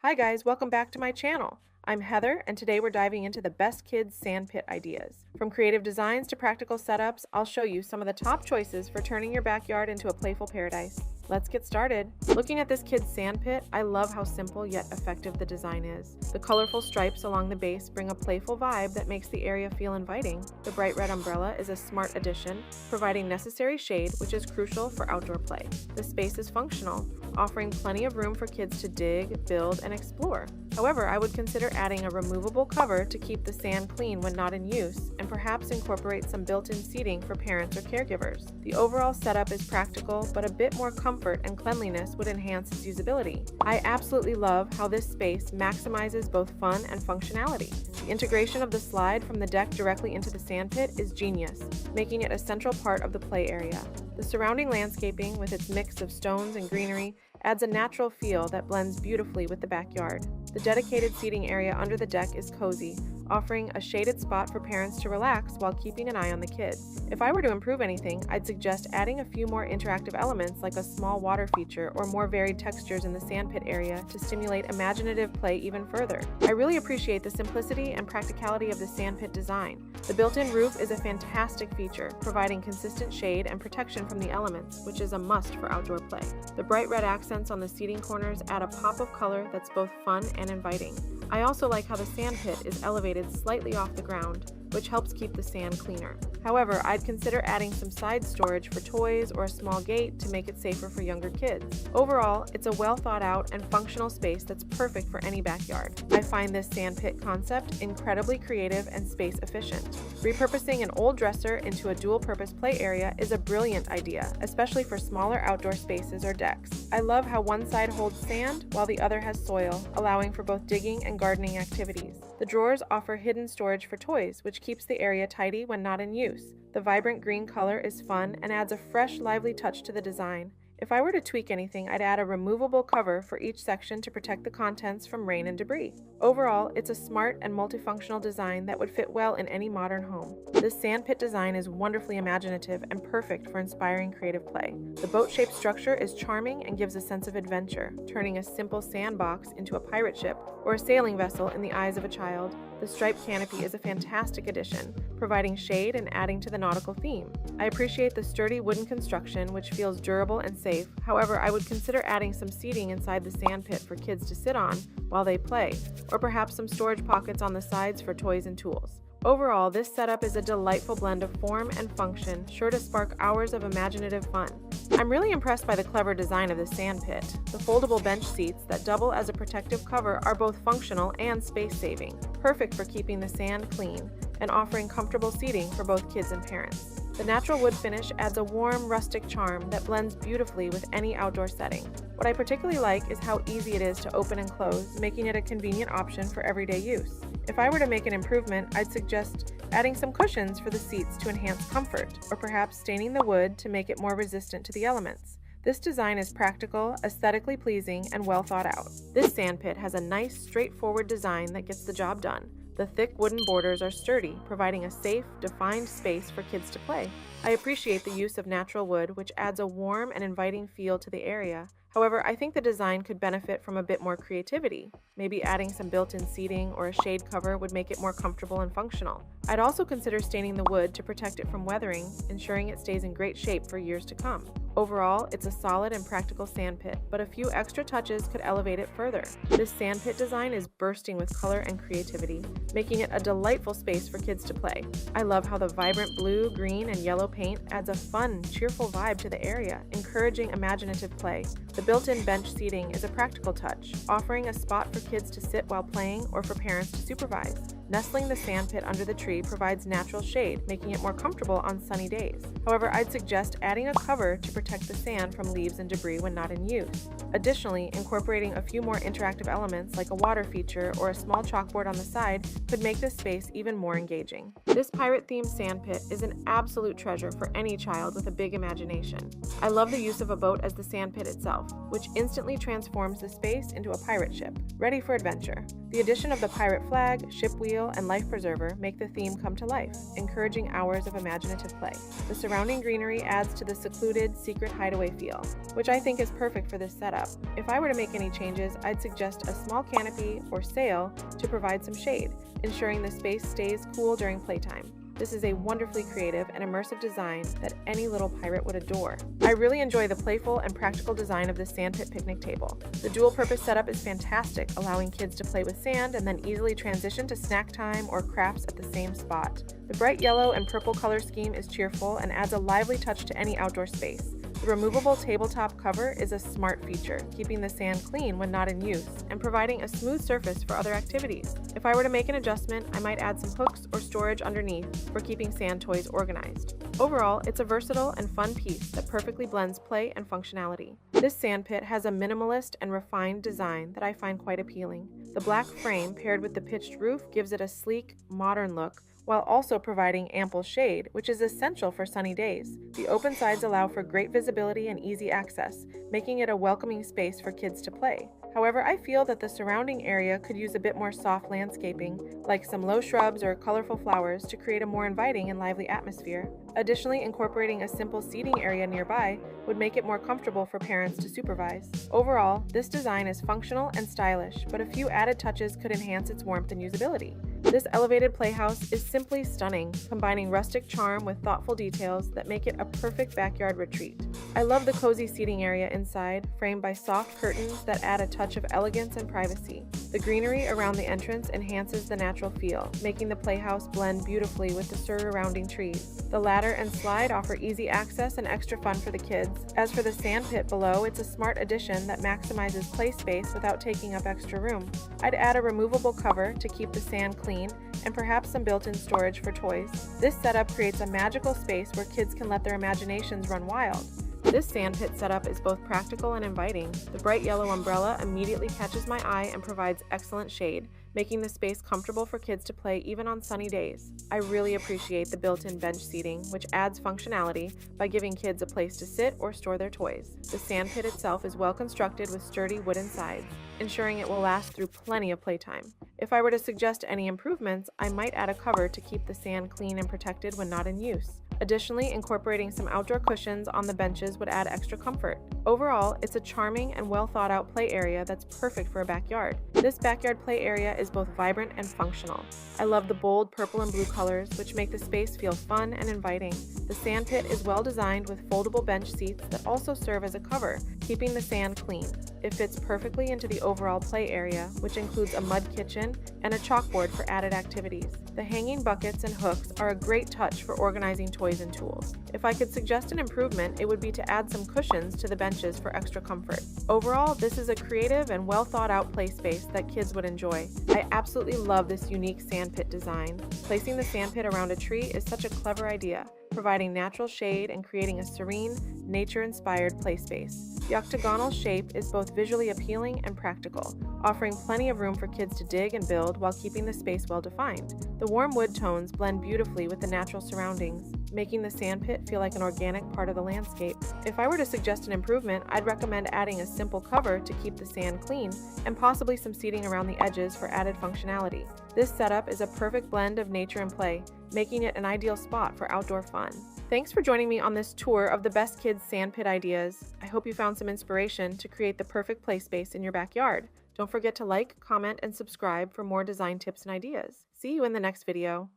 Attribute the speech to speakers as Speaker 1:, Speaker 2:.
Speaker 1: Hi guys, welcome back to my channel. I'm Heather, and today we're diving into the best kids sandpit ideas. From creative designs to practical setups, I'll show you some of the top choices for turning your backyard into a playful paradise. Let's get started. Looking at this kid's sandpit, I love how simple yet effective the design is. The colorful stripes along the base bring a playful vibe that makes the area feel inviting. The bright red umbrella is a smart addition, providing necessary shade, which is crucial for outdoor play. The space is functional, offering plenty of room for kids to dig, build, and explore. However, I would consider adding a removable cover to keep the sand clean when not in use, and perhaps incorporate some built-in seating for parents or caregivers. The overall setup is practical, but a bit more comfort and cleanliness would enhance its usability. I absolutely love how this space maximizes both fun and functionality. The integration of the slide from the deck directly into the sandpit is genius, making it a central part of the play area. The surrounding landscaping, with its mix of stones and greenery, adds a natural feel that blends beautifully with the backyard. The dedicated seating area under the deck is cozy, offering a shaded spot for parents to relax while keeping an eye on the kids. If I were to improve anything, I'd suggest adding a few more interactive elements like a small water feature or more varied textures in the sandpit area to stimulate imaginative play even further. I really appreciate the simplicity and practicality of the sandpit design. The built-in roof is a fantastic feature, providing consistent shade and protection from the elements, which is a must for outdoor play. The bright red accents on the seating corners add a pop of color that's both fun and inviting. I also like how the sandpit is elevated slightly off the ground, which helps keep the sand cleaner. However, I'd consider adding some side storage for toys or a small gate to make it safer for younger kids. Overall, it's a well thought out and functional space that's perfect for any backyard. I find this sandpit concept incredibly creative and space efficient. Repurposing an old dresser into a dual-purpose play area is a brilliant idea, especially for smaller outdoor spaces or decks. I love how one side holds sand while the other has soil, allowing for both digging and gardening activities. The drawers offer hidden storage for toys, which keeps the area tidy when not in use. The vibrant green color is fun and adds a fresh, lively touch to the design. If I were to tweak anything, I'd add a removable cover for each section to protect the contents from rain and debris. Overall, it's a smart and multifunctional design that would fit well in any modern home. This sandpit design is wonderfully imaginative and perfect for inspiring creative play. The boat-shaped structure is charming and gives a sense of adventure, turning a simple sandbox into a pirate ship or a sailing vessel in the eyes of a child. The striped canopy is a fantastic addition, providing shade and adding to the nautical theme. I appreciate the sturdy wooden construction, which feels durable and safe. However, I would consider adding some seating inside the sandpit for kids to sit on while they play, or perhaps some storage pockets on the sides for toys and tools. Overall, this setup is a delightful blend of form and function, sure to spark hours of imaginative fun. I'm really impressed by the clever design of the sandpit. The foldable bench seats that double as a protective cover are both functional and space-saving, perfect for keeping the sand clean and offering comfortable seating for both kids and parents. The natural wood finish adds a warm, rustic charm that blends beautifully with any outdoor setting. What I particularly like is how easy it is to open and close, making it a convenient option for everyday use. If I were to make an improvement, I'd suggest adding some cushions for the seats to enhance comfort, or perhaps staining the wood to make it more resistant to the elements. This design is practical, aesthetically pleasing, and well thought out. This sandpit has a nice, straightforward design that gets the job done. The thick wooden borders are sturdy, providing a safe, defined space for kids to play. I appreciate the use of natural wood, which adds a warm and inviting feel to the area. However, I think the design could benefit from a bit more creativity. Maybe adding some built-in seating or a shade cover would make it more comfortable and functional. I'd also consider staining the wood to protect it from weathering, ensuring it stays in great shape for years to come. Overall, it's a solid and practical sandpit, but a few extra touches could elevate it further. This sandpit design is bursting with color and creativity, making it a delightful space for kids to play. I love how the vibrant blue, green, and yellow paint adds a fun, cheerful vibe to the area, encouraging imaginative play. The built-in bench seating is a practical touch, offering a spot for kids to sit while playing or for parents to supervise. Nestling the sandpit under the tree provides natural shade, making it more comfortable on sunny days. However, I'd suggest adding a cover to protect the sand from leaves and debris when not in use. Additionally, incorporating a few more interactive elements like a water feature or a small chalkboard on the side could make this space even more engaging. This pirate-themed sandpit is an absolute treasure for any child with a big imagination. I love the use of a boat as the sandpit itself, which instantly transforms the space into a pirate ship, ready for adventure. The addition of the pirate flag, ship wheel, material and life preserver make the theme come to life, encouraging hours of imaginative play. The surrounding greenery adds to the secluded, secret hideaway feel, which I think is perfect for this setup. If I were to make any changes, I'd suggest a small canopy or sail to provide some shade, ensuring the space stays cool during playtime. This is a wonderfully creative and immersive design that any little pirate would adore. I really enjoy the playful and practical design of the Sandpit picnic table. The dual-purpose setup is fantastic, allowing kids to play with sand and then easily transition to snack time or crafts at the same spot. The bright yellow and purple color scheme is cheerful and adds a lively touch to any outdoor space. The removable tabletop cover is a smart feature, keeping the sand clean when not in use and providing a smooth surface for other activities. If I were to make an adjustment, I might add some hooks or storage underneath for keeping sand toys organized. Overall, it's a versatile and fun piece that perfectly blends play and functionality. This sandpit has a minimalist and refined design that I find quite appealing. The black frame paired with the pitched roof gives it a sleek, modern look, while also providing ample shade, which is essential for sunny days. The open sides allow for great visibility and easy access, making it a welcoming space for kids to play. However, I feel that the surrounding area could use a bit more soft landscaping, like some low shrubs or colorful flowers, to create a more inviting and lively atmosphere. Additionally, incorporating a simple seating area nearby would make it more comfortable for parents to supervise. Overall, this design is functional and stylish, but a few added touches could enhance its warmth and usability. This elevated playhouse is simply stunning, combining rustic charm with thoughtful details that make it a perfect backyard retreat. I love the cozy seating area inside, framed by soft curtains that add a touch of elegance and privacy. The greenery around the entrance enhances the natural feel, making the playhouse blend beautifully with the surrounding trees. The ladder and slide offer easy access and extra fun for the kids. As for the sand pit below, it's a smart addition that maximizes play space without taking up extra room. I'd add a removable cover to keep the sand clean and perhaps some built-in storage for toys. This setup creates a magical space where kids can let their imaginations run wild. This sandpit setup is both practical and inviting. The bright yellow umbrella immediately catches my eye and provides excellent shade, making the space comfortable for kids to play even on sunny days. I really appreciate the built-in bench seating, which adds functionality by giving kids a place to sit or store their toys. The sandpit itself is well constructed with sturdy wooden sides, ensuring it will last through plenty of playtime. If I were to suggest any improvements, I might add a cover to keep the sand clean and protected when not in use. Additionally, incorporating some outdoor cushions on the benches would add extra comfort. Overall, it's a charming and well thought out play area that's perfect for a backyard. This backyard play area is both vibrant and functional. I love the bold purple and blue colors, which make the space feel fun and inviting. The sand pit is well designed with foldable bench seats that also serve as a cover, keeping the sand clean. It fits perfectly into the overall play area, which includes a mud kitchen and a chalkboard for added activities. The hanging buckets and hooks are a great touch for organizing toys and tools. If I could suggest an improvement, it would be to add some cushions to the benches for extra comfort. Overall, this is a creative and well thought out play space that kids would enjoy. I absolutely love this unique sandpit design. Placing the sandpit around a tree is such a clever idea, providing natural shade and creating a serene, nature-inspired play space. The octagonal shape is both visually appealing and practical, offering plenty of room for kids to dig and build while keeping the space well defined. The warm wood tones blend beautifully with the natural surroundings, making the sandpit feel like an organic part of the landscape. If I were to suggest an improvement, I'd recommend adding a simple cover to keep the sand clean and possibly some seating around the edges for added functionality. This setup is a perfect blend of nature and play, making it an ideal spot for outdoor fun. Thanks for joining me on this tour of the best kids sandpit ideas. I hope you found some inspiration to create the perfect play space in your backyard. Don't forget to like, comment, and subscribe for more design tips and ideas. See you in the next video.